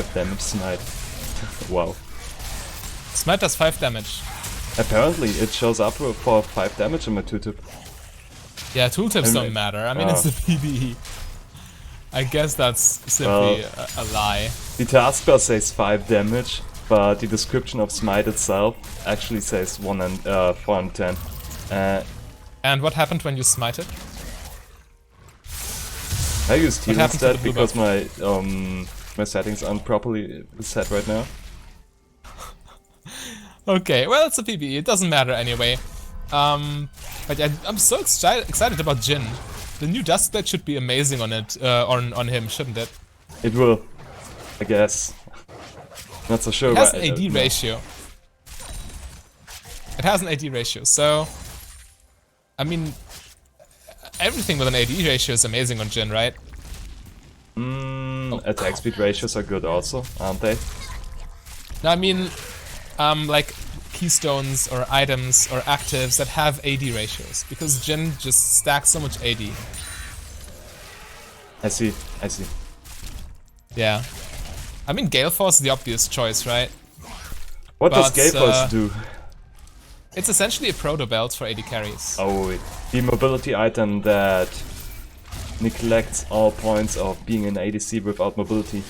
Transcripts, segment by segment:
5 damage smite. Wow. Smite does 5 damage. Apparently it shows up for 5 damage in my tooltip. Yeah, tooltips don't matter. I mean, it's the PvE. I guess that's simply a lie. The taskbar says 5 damage, but the description of smite itself actually says 410. And what happened when you smite it? I use heal instead because my my settings aren't properly set right now. Okay, well, it's a PvE, it doesn't matter anyway. But I'm so excited about Jhin. The new Duskblade should be amazing on it, on him, shouldn't it? It will, I guess. Not so sure. It has an AD ratio. It has an AD ratio, so... I mean... Everything with an AD ratio is amazing on Jhin, right? Attack speed ratios are good also, aren't they? No, I mean... like keystones or items or actives that have AD ratios, because Jhin just stacks so much AD. I see, I see. Yeah. I mean, Gale Force is the obvious choice, right? What does Gale Force do? It's essentially a proto belt for AD carries. Oh, the mobility item that neglects all points of being an ADC without mobility.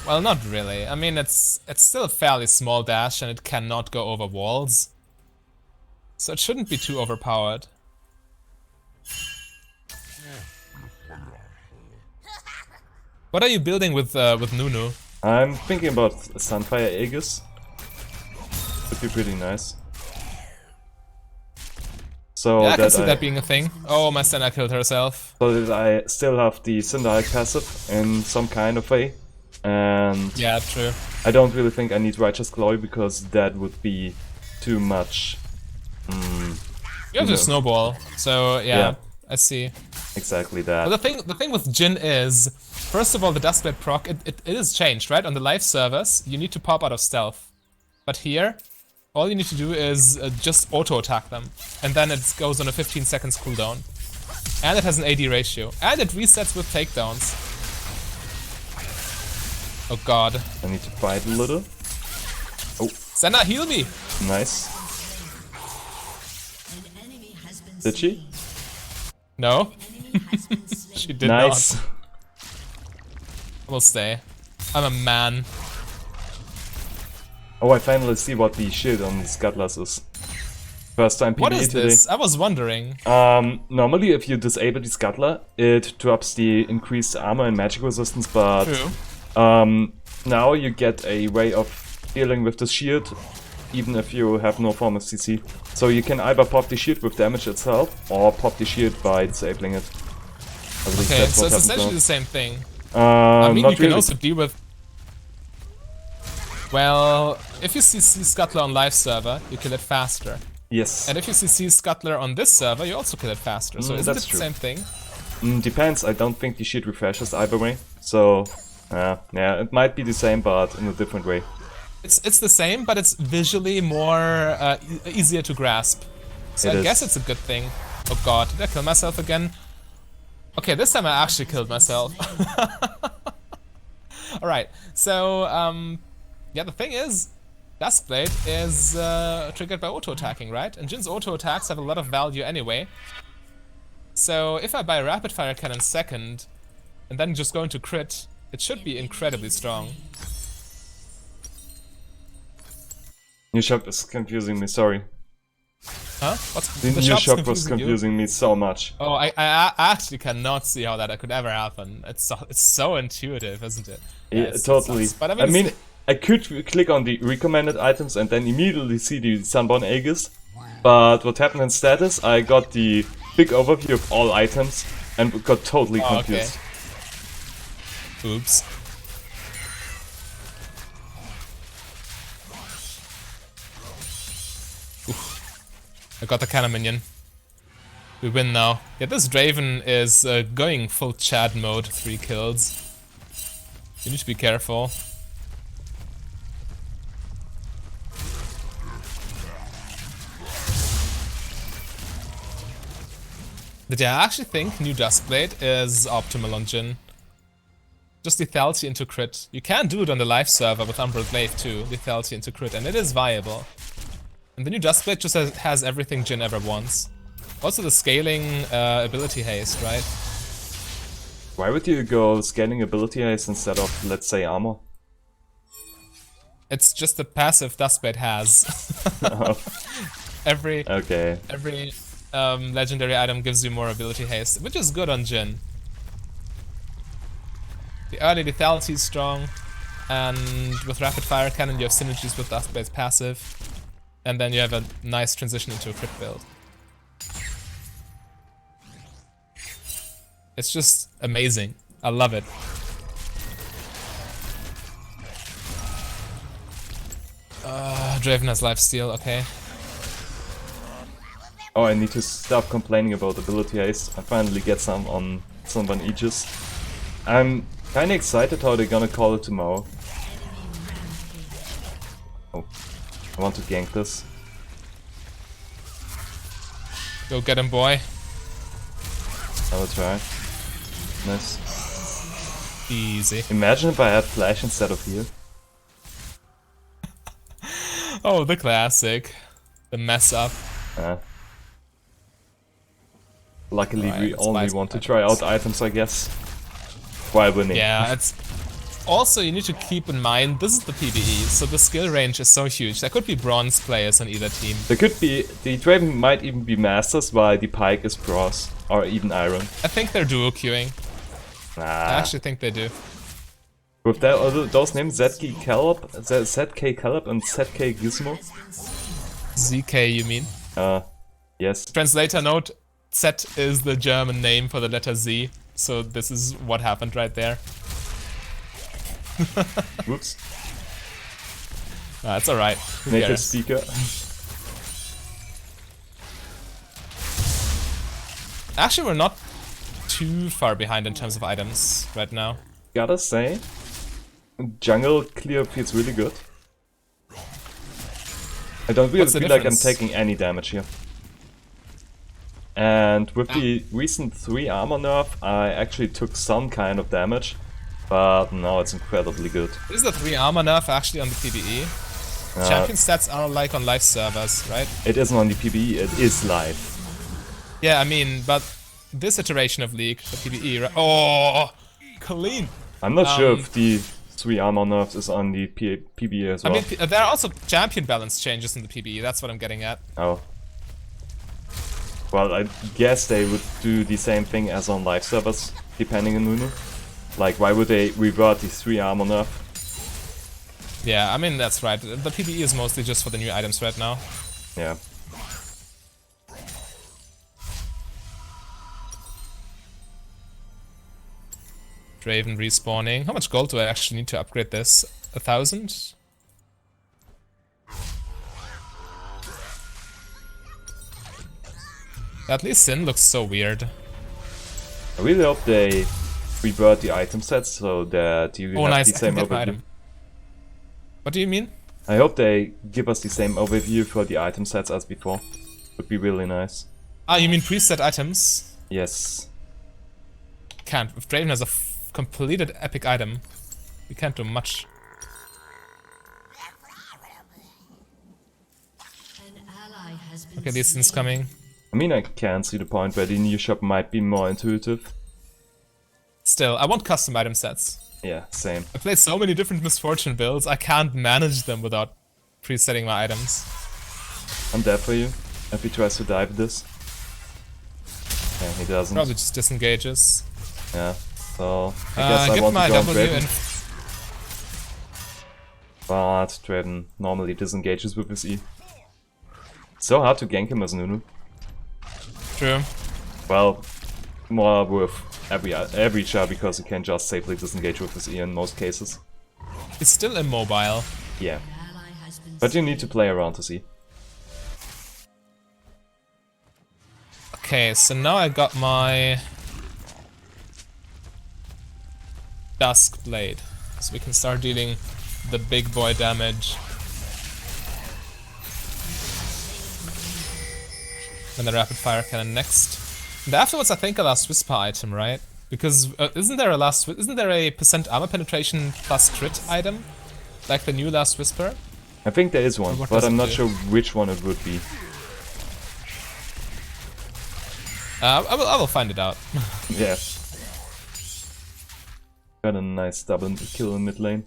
Well, not really. I mean, it's still a fairly small dash and it cannot go over walls. So it shouldn't be too overpowered. What are you building with Nunu? I'm thinking about Sunfire Aegis. Would be pretty nice. So yeah, I can see that being a thing. Oh, my Senna killed herself. So that I still have the Cinder passive in some kind of way. And yeah, true. I don't really think I need Righteous Glory because that would be too much. You have to snowball, so yeah, I see. Exactly that. Well, the thing with Jhin is, first of all, the Duskblade proc, it is changed, right? On the live servers, you need to pop out of stealth. But here, all you need to do is just auto-attack them. And then it goes on a 15 seconds cooldown. And it has an AD ratio. And it resets with takedowns. Oh god. I need to fight a little. Oh. Senna, heal me! Nice. Did she? No. She did nice. not. We'll stay. I'm a man. Oh, I finally see what the shield on these Gutlers is. First time PvE What is today. this? I was wondering. Normally if you disable the Scuttler, it drops the increased armor and magic resistance, but True. now you get a way of dealing with the shield, even if you have no form of CC. So you can either pop the shield with damage itself, or pop the shield by disabling it. Okay, so it's essentially the same thing. I mean, you can also deal with... Well, if you see Scuttler on live server, you kill it faster. Yes. And if you see Scuttler on this server, you also kill it faster. So isn't it the same thing? Depends. I don't think the shield refreshes either way. So, yeah, it might be the same, but in a different way. It's the same, but it's visually more easier to grasp. So I guess it's a good thing. Oh god, did I kill myself again? Okay, this time I actually killed myself. Alright, so, yeah, the thing is, Duskblade is triggered by auto-attacking, right? And Jin's auto-attacks have a lot of value anyway. So if I buy a rapid fire cannon second, and then just go into crit, it should be incredibly strong. New shop is confusing me, sorry. Huh? What's the new shop was confusing me so much. Oh, I actually cannot see how that could ever happen. It's so intuitive, isn't it? Yeah, totally. But I mean, I could click on the recommended items and then immediately see the Sunborn Aegis. But what happened instead is I got the big overview of all items and got totally confused. Okay. Oops. I got the cannon minion. We win now. Yeah, this Draven is going full Chad mode, 3 kills. You need to be careful. But yeah, I actually think new Duskblade is optimal on Jhin. just lethality into crit. You can do it on the live server with Umbral Glaive too, lethality into crit, and it is viable. And the new Duskblade just has everything Jhin ever wants. Also the scaling ability haste, right? Why would you go scaling ability haste instead of, let's say, armor? It's just the passive Duskblade has. Every legendary item gives you more ability haste, which is good on Jhin. The early lethality is strong, and with rapid fire cannon you have synergies with Duskblade's passive, and then you have a nice transition into a crit build. It's just amazing. I love it. Draven has lifesteal, okay. Oh, I need to stop complaining about ability haste. I finally get some on someone Aegis. I'm kinda excited how they're gonna call it tomorrow. Oh, I want to gank this. Go get him, boy. I will try. Nice. Easy. Imagine if I had flash instead of heal. Oh, the classic. The mess up. Luckily, Right, we only want to items. try out items, I guess. While winning. Yeah, it's... Also, you need to keep in mind, this is the PvE, so the skill range is so huge. There could be bronze players on either team. There could be... The Draven might even be masters, while the Pike is bronze. Or even iron. I think they're duo queuing. I Nah. actually think they do. With those names, ZK Caleb and ZK Gizmo? ZK, you mean? Yes. Translator note, Z is the German name for the letter Z, so this is what happened right there. Whoops. It's alright. Who Native cares? speaker. Actually, we're not too far behind in terms of items right now. Gotta say, jungle clear feels really good. I don't really What's the feel like I'm difference? taking any damage here. And with the recent 3 armor nerf, I actually took some kind of damage. But now it's incredibly good. Is the 3 armor nerf actually on the PvE? Champion stats are like on live servers, right? It isn't on the PvE, it is live. Yeah, I mean, but this iteration of League, the PvE, right? Oh, clean! I'm not sure if the 3 armor nerfs is on the PvE as well. I mean, there are also champion balance changes in the PvE, that's what I'm getting at. Oh. Well, I guess they would do the same thing as on live servers, depending on Nunu. Like, why would they revert the 3 armor nerf? Yeah, I mean, that's right. The PvE is mostly just for the new items right now. Yeah. Draven respawning. How much gold do I actually need to upgrade this? 1,000? At least Sin looks so weird. I really hope they revert the item sets so that you Oh, have nice. the I same can get my overview. item. What do you mean? I hope they give us the same overview for the item sets as before. Would be really nice. Ah, you mean preset items? Yes. Can't. If Draven has a completed epic item, we can't do much. Okay, these things coming. I mean, I can see the point where the new shop might be more intuitive. Still, I want custom item sets. Yeah, same. I played so many different Misfortune builds, I can't manage them without presetting my items. I'm there for you. If he tries to dive this. Yeah, he doesn't. Probably just disengages. Yeah, so I guess I Get want my to go W Draven. and But Draven normally disengages with his E. So hard to gank him as Nunu. true. Well, more with every char because he can just safely disengage with his E in most cases. It's still immobile. Yeah. But you need to play around to see. Okay, so now I got my Dusk Blade. So we can start dealing the big boy damage. And the rapid fire cannon next. And afterwards I think I'll ask Whisper item, right? Because isn't there a percent armor penetration plus crit item? Like the new Last Whisper? I think there is one, but I'm not sure which one it would be. I will find it out. Yeah. Got a nice double kill in mid lane.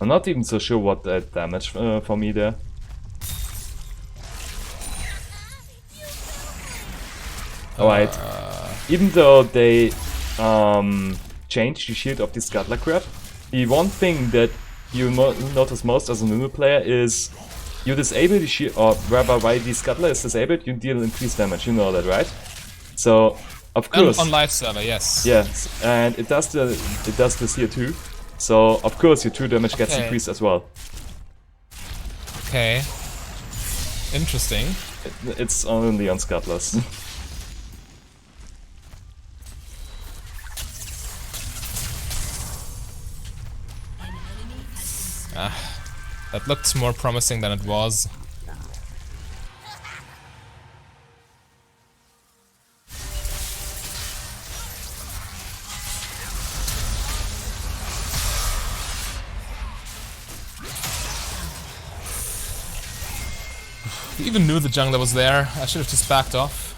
I'm not even so sure what that damage for me there. Alright. Even though they changed the shield of the scuttler crab, the one thing that you notice most as a Nunu player is you disable the shield, or rather while the scuttler is disabled, you deal increased damage, you know that, right? So, of course... On live server, yes. Yes, and it does this here too. So, of course, your true damage gets increased as well. Okay. Interesting. It's only on scuttlers. That looked more promising than it was. He even knew the jungler was there. I should have just backed off.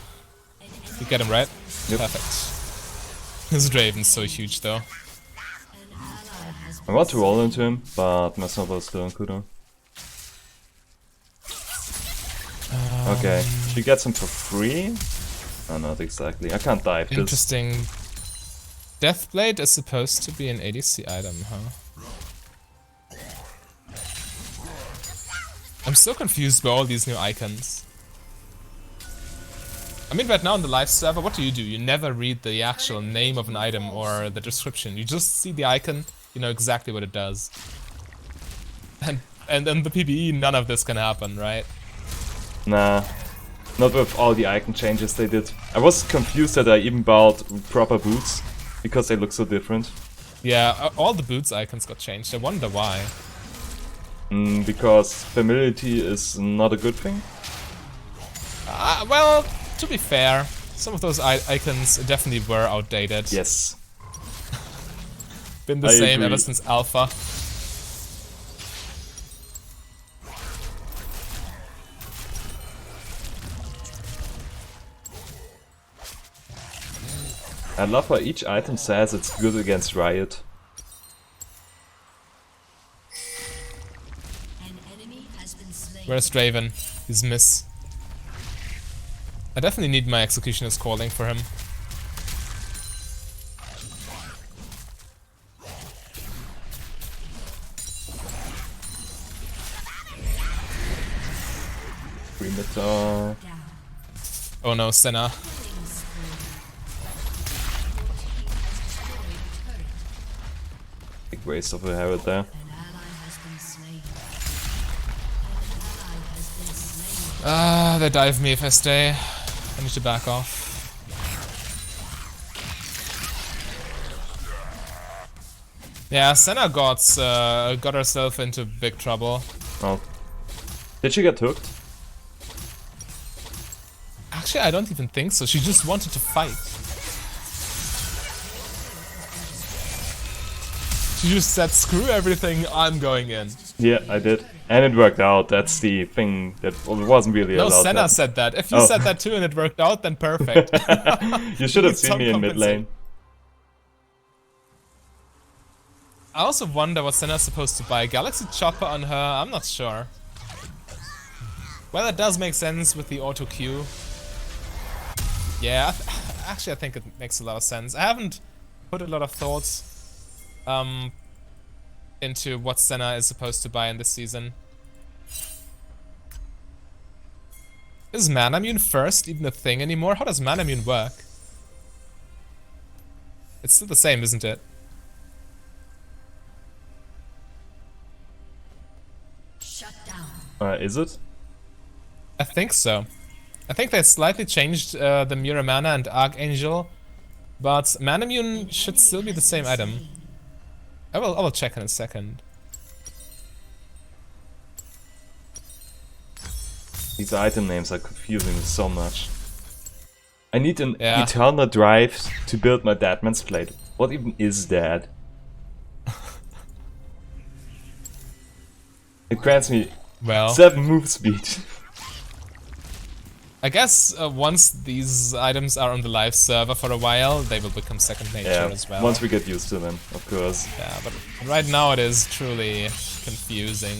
You get him, right? Yep. Perfect. This Draven's so huge though. I want to roll into him, but my snowball is still on cooldown. Okay, she gets him for free? Oh, not exactly. I can't dive this. Interesting. Deathblade is supposed to be an ADC item, huh? I'm so confused by all these new icons. I mean, right now on the live server, what do? You never read the actual name of an item or the description. You just see the icon, you know exactly what it does. And then the PvE, none of this can happen, right? Nah, not with all the icon changes they did. I was confused that I even bought proper boots, because they look so different. Yeah, all the boots icons got changed. I wonder why. Because familiarity is not a good thing? Well, to be fair, some of those icons definitely were outdated. Yes. Been the same ever since Alpha. I love how each item says it's good against Riot. Where's Draven? He's miss. I definitely need my Executioner's Calling for him. Primitor. Oh no, Senna. Big waste of a Herald there. They dive me if I stay. I need to back off. Yeah, Senna got herself into big trouble. Oh. Did she get hooked? Actually, I don't even think so. She just wanted to fight. She just said, screw everything, I'm going in. Yeah, I did. And it worked out. That's the thing that wasn't really allowed. No, Senna said that. If you said that too and it worked out, then perfect. You should have seen me in mid lane. I also wonder what Senna's supposed to buy. Galaxy Chopper on her, I'm not sure. Well, it does make sense with the auto Q. Yeah, actually I think it makes a lot of sense. I haven't put a lot of thoughts into what Senna is supposed to buy in this season. Is Manamune first even a thing anymore? How does Manamune work? It's still the same, isn't it? Shut down. Is it? I think so. I think they slightly changed the Muramana and Archangel, but Manamune should still be the same item. I will check in a second. These item names are confusing me so much. I need an Yeah. eternal drive to build my Deadman's Blade. What even is that? It grants me Well, 7 move speed. I guess once these items are on the live server for a while, they will become second nature Yeah, as well. once we get used to them, of course. Yeah, but right now it is truly confusing.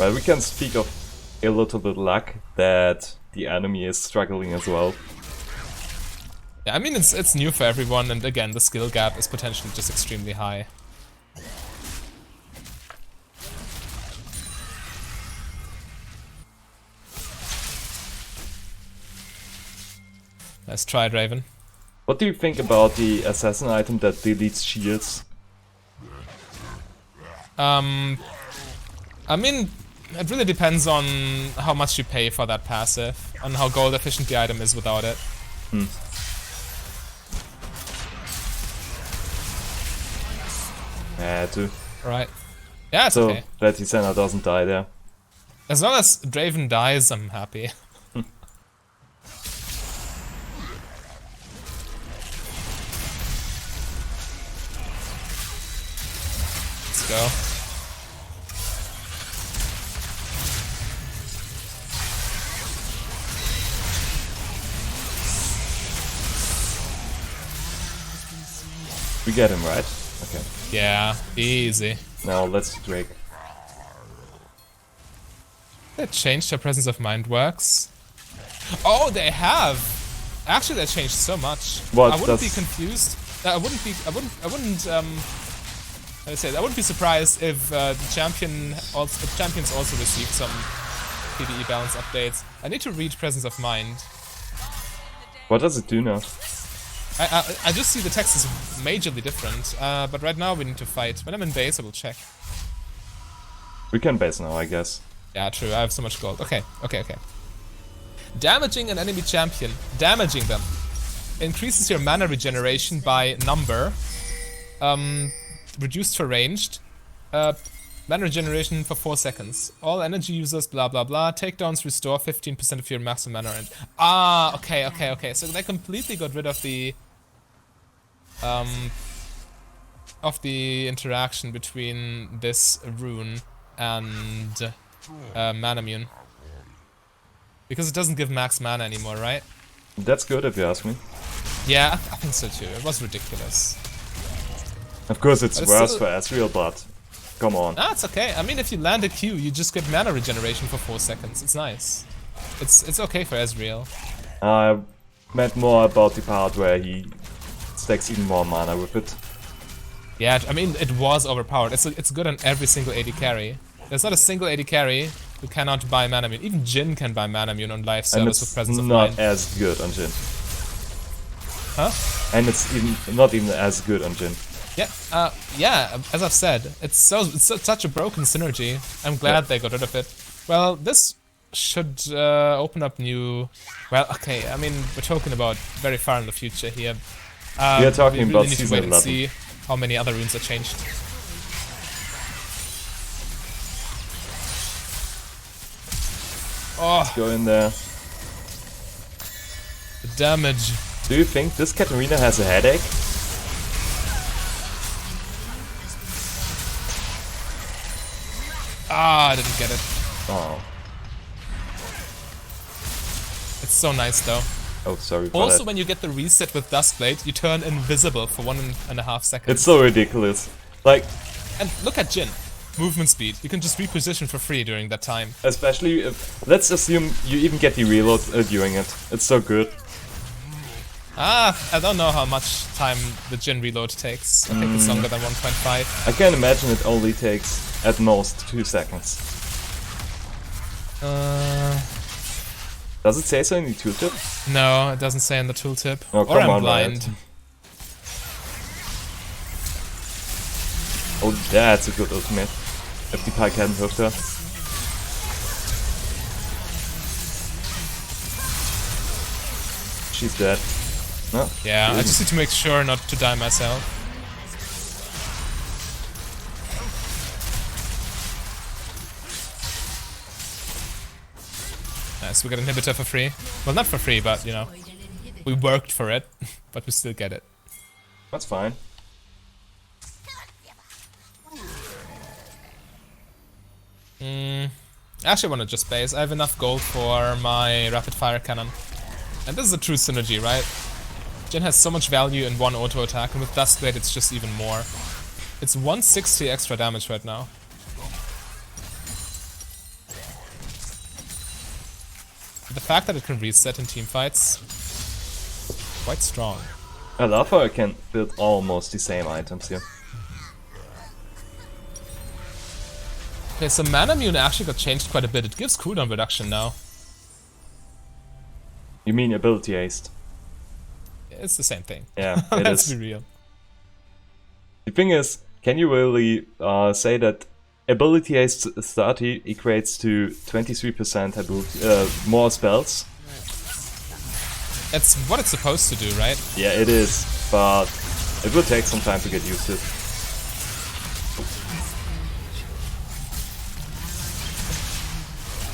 Well, we can speak of a little bit luck that the enemy is struggling as well. Yeah, I mean it's new for everyone, and again the skill gap is potentially just extremely high. Nice try, Raven. What do you think about the assassin item that deletes shields? I mean, it really depends on how much you pay for that passive, and how gold efficient the item is without it. Yeah, too. Right. Yeah, it's So okay. that Senna doesn't die there. As long as Draven dies, I'm happy. Let's go. We get him, right? Okay. Yeah, easy. Now let's Drake. They changed how Presence of Mind works. Oh, they have! Actually, they changed so much. What I wouldn't be does- confused. I wouldn't be surprised if the champions also received some PvE balance updates. I need to read Presence of Mind. What does it do now? I just see the text is majorly different, but right now we need to fight. When I'm in base, I will check. We can base now, I guess. Yeah, true, I have so much gold. Okay. Damaging an enemy champion. Damaging them. Increases your mana regeneration by number. Reduced for ranged. Mana regeneration for 4 seconds. All energy users, blah blah blah. Takedowns restore 15% of your maximum mana range. Ah, okay. So they completely got rid of the interaction between this rune and Manamune. Because it doesn't give max mana anymore, right? That's good if you ask me. Yeah, I think so too. It was ridiculous. Of course it's But it's worse still- for Ezreal, but come on. Ah, it's okay. I mean, if you land a Q, you just get mana regeneration for 4 seconds. It's nice. It's okay for Ezreal. I meant more about the part where he stacks even more mana with it. Yeah, I mean, it was overpowered. It's good on every single AD carry. There's not a single AD carry who cannot buy Manamune. Even Jhin can buy Manamune on live And service with it's Presence of not Mind. as good on Jhin. Huh? And it's not even as good on Jhin. Yeah, as I've said, it's such a broken synergy. I'm glad they got rid of it. Well, this should open up new... Well, okay, I mean, we're talking about very far in the future here. We are talking we really about need to season wait and 11. see how many other runes are changed. Oh, Go in there. the damage. Do you think this Katarina has a headache? Ah, I didn't get it. Oh. It's so nice though. Oh, sorry for Also, that. when you get the reset with Duskblade, you turn invisible for 1.5 seconds. It's so ridiculous. Like, And look at Jhin. Movement speed. You can just reposition for free during that time. especially if... Let's assume you even get the reload during it. It's so good. Ah, I don't know how much time the Jhin reload takes. I think it's longer than 1.5. I can imagine it only takes at most 2 seconds. Does it say so in the tooltip? No, it doesn't say in the tooltip. Oh, or come I'm on, blind. Riot. Oh, that's a good ultimate. If the pike hadn't hooked her. She's dead. No? Yeah, I Good. just need to make sure not to die myself. Nice, we got inhibitor for free. Well, not for free, but you know, we worked for it, but we still get it. That's fine. I actually want to just base. I have enough gold for my rapid fire cannon. And this is a true synergy, right? Jhin has so much value in one auto attack, and with Duskblade it's just even more. It's 160 extra damage right now. The fact that it can reset in teamfights, quite strong. I love how I can build almost the same items here. Okay, so Manamune actually got changed quite a bit. It gives cooldown reduction now. You mean ability haste? It's the same thing. Yeah, it Let's is. be real. The thing is, can you really say that ability haste 30 equates to 23% ability, more spells? It's what it's supposed to do, right? Yeah, it is, but it will take some time to get used to it.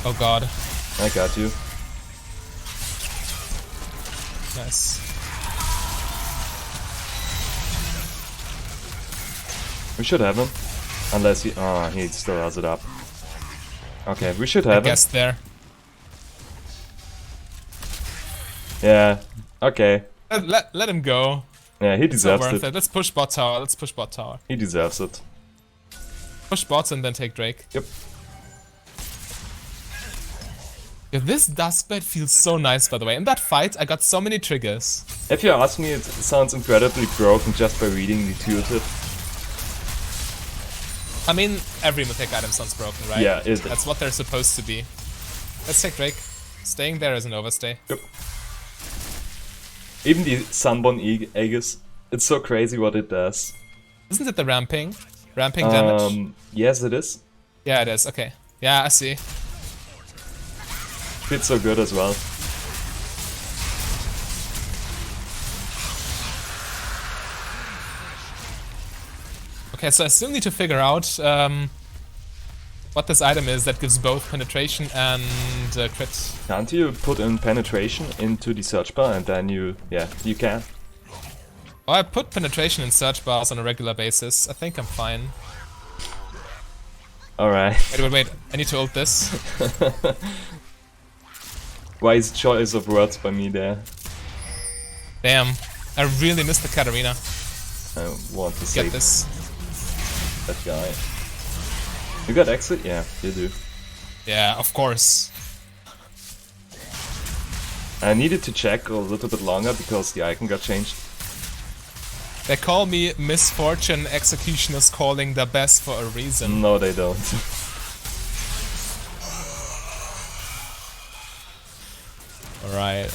Oh god. I got you. Nice. We should have him. Unless he... he still has it up. Okay, we should have I guess there. Yeah, okay. Let him go. Yeah, he It's not deserves worth it. it. Let's push bot tower. Let's push bot tower. He deserves it. Push bots and then take Drake. Yep. Yeah, this Duskblade feels so nice, by the way. In that fight, I got so many triggers. If you ask me, it sounds incredibly broken just by reading the intuitive. I mean, every mythic item sounds broken, right? Yeah, That's what they're supposed to be. Let's take Drake. Staying there is an overstay. Yep. Even the Sunborn Aegis, it's so crazy what it does. Isn't it the ramping? Ramping damage? Yes, it is. Yeah, it is. Okay. Yeah, I see. It's so good as well. Okay, so I still need to figure out what this item is that gives both penetration and crit. Can't you put in penetration into the search bar and then you can. Oh, I put penetration in search bars on a regular basis. I think I'm fine. Alright. Wait. I need to ult this. Wise choice of words by me there. Damn. I really missed the Katarina. I want to Get save this. that guy. You got exit? Yeah, you do. Yeah, of course. I needed to check a little bit longer because the icon got changed. They call me Misfortune Executioners calling the best for a reason. No, they don't. Alright.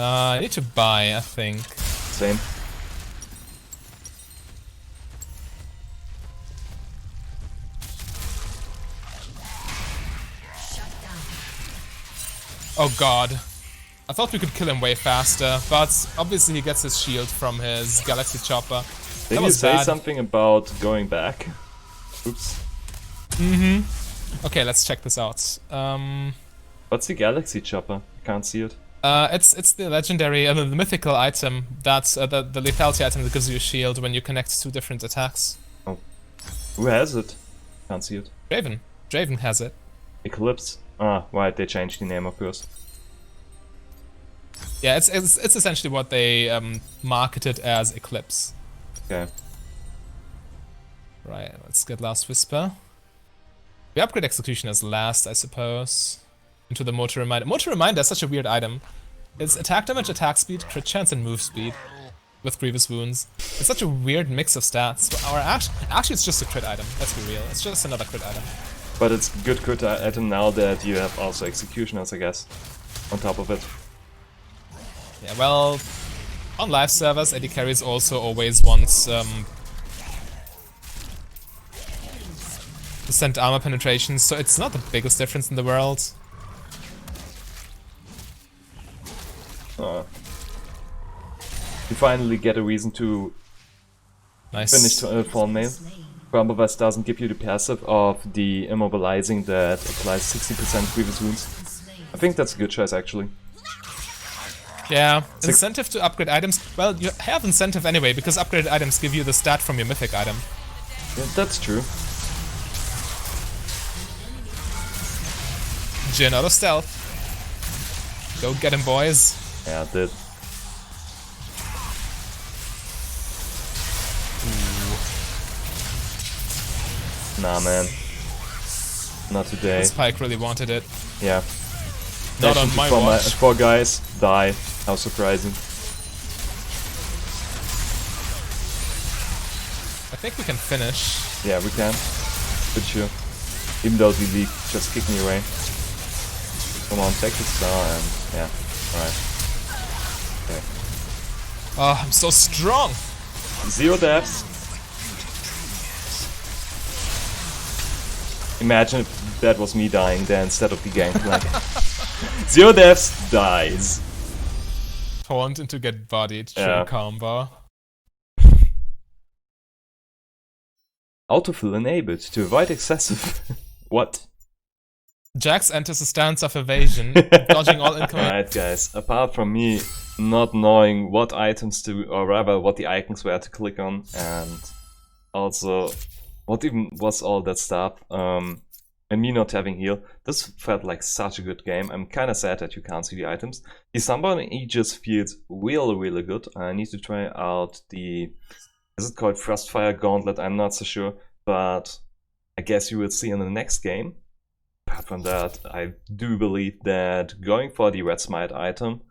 I need to buy, I think. Same. Oh god. I thought we could kill him way faster, but obviously he gets his shield from his Galaxy Chopper. Did you was say bad. something about going back? Oops. Okay, let's check this out. What's the Galaxy Chopper? I can't see it. It's the legendary, the mythical item that's the lethality item that gives you a shield when you connect two different attacks. Oh. Who has it? Can't see it. Draven has it. Eclipse. Ah, right, they changed the name of yours. Yeah, it's essentially what they marketed as Eclipse. Okay. Right, let's get Last Whisper. We upgrade Execution as last, I suppose. Into the Motor Reminder. Motor Reminder is such a weird item. It's attack damage, attack speed, crit chance, and move speed. With Grievous Wounds. It's such a weird mix of stats. Or actually, it's just a crit item, let's be real. It's just another crit item. But it's good crit item now that you have also Executioners, I guess. On top of it. Yeah, well, on live servers, AD carries also always wants percent armor penetration, so it's not the biggest difference in the world. finally get a reason to Nice. finish Fallen Mail. Grumbleverse doesn't give you the passive of the immobilizing that applies 60% previous wounds. I think that's a good choice actually. Yeah, incentive to upgrade items. Well, you have incentive anyway, because upgraded items give you the stat from your mythic item. Yeah, that's true. Jhin out of stealth. Go get him, boys. Yeah, I did. Nah, man. Not today. Spike really wanted it. Yeah. Not on my watch. 4 guys die. How surprising. I think we can finish. Yeah, we can. But sure. Even though the league just kicked me away. Come on, take the star and yeah. Alright. Okay. Oh, I'm so strong. 0 deaths. Imagine if that was me dying there instead of the gangplank. 0 deaths, dies. Wanting to get bodied. True Yeah. combo. Autofill enabled to avoid excessive. What? Jax enters a stance of evasion, dodging all incoming. Alright guys, apart from me not knowing what items to, or rather what the icons were to click on, and also what even was all that stuff, and me not having heal, this felt like such a good game. I'm kinda sad that you can't see the items. The Sunfire Aegis feels really good. I need to try out the, is it called Frostfire Gauntlet? I'm not so sure, but I guess you will see in the next game. Apart from that, I do believe that going for the Red Smite item,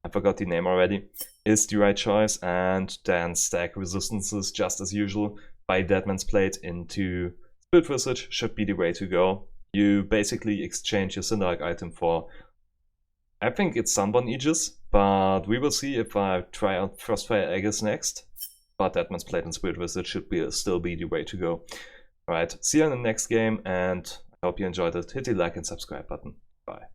I forgot the name already, is the right choice, and then stack resistances just as usual by Deadman's Plate into Spirit Visage should be the way to go. You basically exchange your Cinderark item for, I think it's Sunburn Aegis, but we will see if I try out Frostfire Aegis next. But Deadman's Plate and Spirit Visage should still be the way to go. Alright, see you in the next game, and I hope you enjoyed it. Hit the like and subscribe button. Bye.